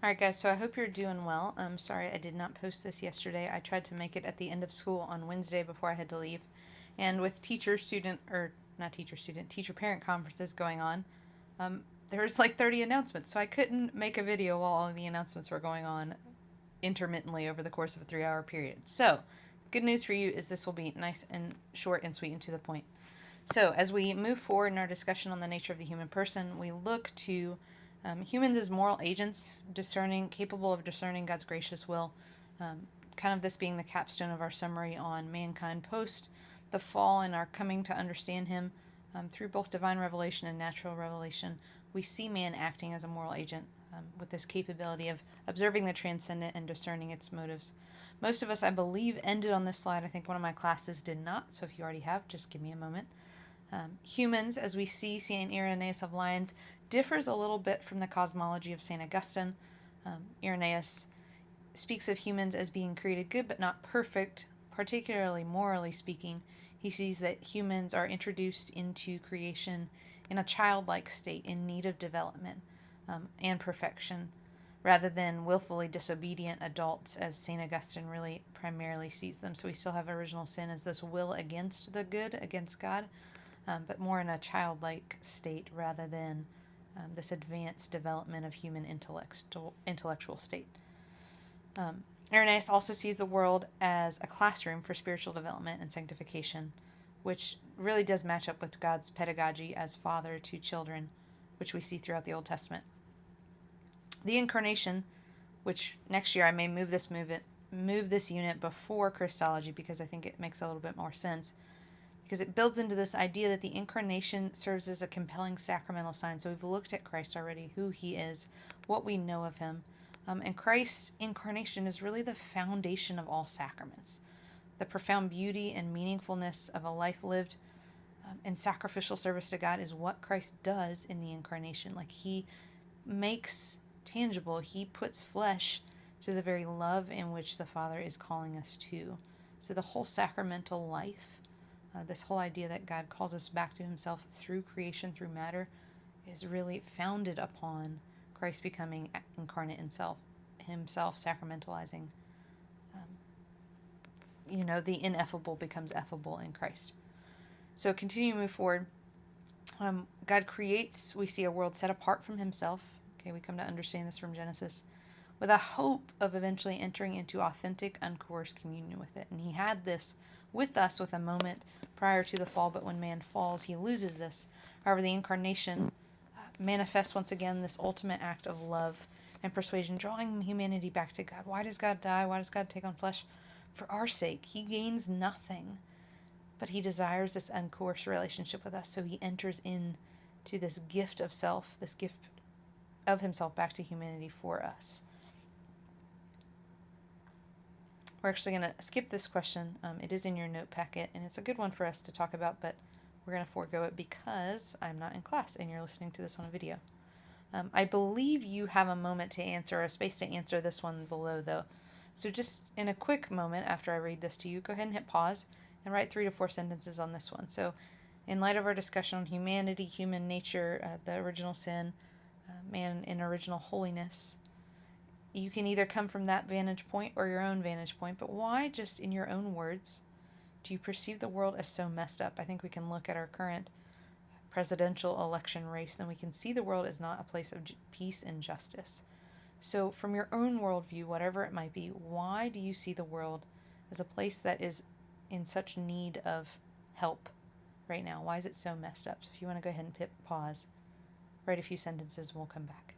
Alright guys, so I hope you're doing well. I'm sorry I did not post this yesterday. I tried to make it at the end of school on Wednesday before I had to leave. And with teacher-parent conferences going on, there was like 30 announcements, so I couldn't make a video while all of the announcements were going on intermittently over the course of a 3-hour period. So, good news for you is this will be nice and short and sweet and to the point. So, as we move forward in our discussion on the nature of the human person, we look to humans as moral agents, capable of discerning God's gracious will. Kind of this being the capstone of our summary on mankind post the fall and our coming to understand Him through both divine revelation and natural revelation. We see man acting as a moral agent with this capability of observing the transcendent and discerning its motives. Most of us, I believe, ended on this slide. I think one of my classes did not, so if you already have, just give me a moment. Humans, as we see St. Irenaeus of Lyons, differs a little bit from the cosmology of St. Augustine. Irenaeus speaks of humans as being created good but not perfect, particularly morally speaking. He sees that humans are introduced into creation in a childlike state in need of development and perfection, rather than willfully disobedient adults as St. Augustine really primarily sees them. So we still have original sin as this will against the good, against God, but more in a childlike state rather than this advanced development of human intellectual state. Irenaeus also sees the world as a classroom for spiritual development and sanctification, which really does match up with God's pedagogy as father to children, which we see throughout the Old Testament. The incarnation, which next year I may move this unit before Christology because I think it makes a little bit more sense, because it builds into this idea that the incarnation serves as a compelling sacramental sign. So we've looked at Christ already, who he is, what we know of him. And Christ's incarnation is really the foundation of all sacraments. The profound beauty and meaningfulness of a life lived in sacrificial service to God is what Christ does in the incarnation. Like he makes tangible, he puts flesh to the very love in which the Father is calling us to. So the whole sacramental life, this whole idea that God calls us back to himself through creation, through matter, is really founded upon Christ becoming incarnate himself sacramentalizing. The ineffable becomes effable in Christ. So continue to move forward. God creates, we see a world set apart from himself. Okay, we come to understand this from Genesis, with a hope of eventually entering into authentic, uncoerced communion with it. And he had this with us with a moment prior to the fall, but when man falls, he loses this. However, the incarnation manifests once again this ultimate act of love and persuasion, drawing humanity back to God. Why does God die? Why does God take on flesh? For our sake. He gains nothing, but he desires this uncoerced relationship with us, so he enters into this gift of self, this gift of himself back to humanity for us. We're actually going to skip this question. It is in your note packet, and it's a good one for us to talk about, but we're going to forego it because I'm not in class and you're listening to this on a video. I believe you have a moment to answer, a space to answer this one below, though. So just in a quick moment after I read this to you, go ahead and hit pause and write 3 to 4 sentences on this one. So in light of our discussion on humanity, human nature, the original sin, man in original holiness, you can either come from that vantage point or your own vantage point, but why, just in your own words, do you perceive the world as so messed up? I think we can look at our current presidential election race and we can see the world as not a place of peace and justice. So from your own worldview, whatever it might be, why do you see the world as a place that is in such need of help right now? Why is it so messed up? So if you want to go ahead and hit pause, write a few sentences, and we'll come back.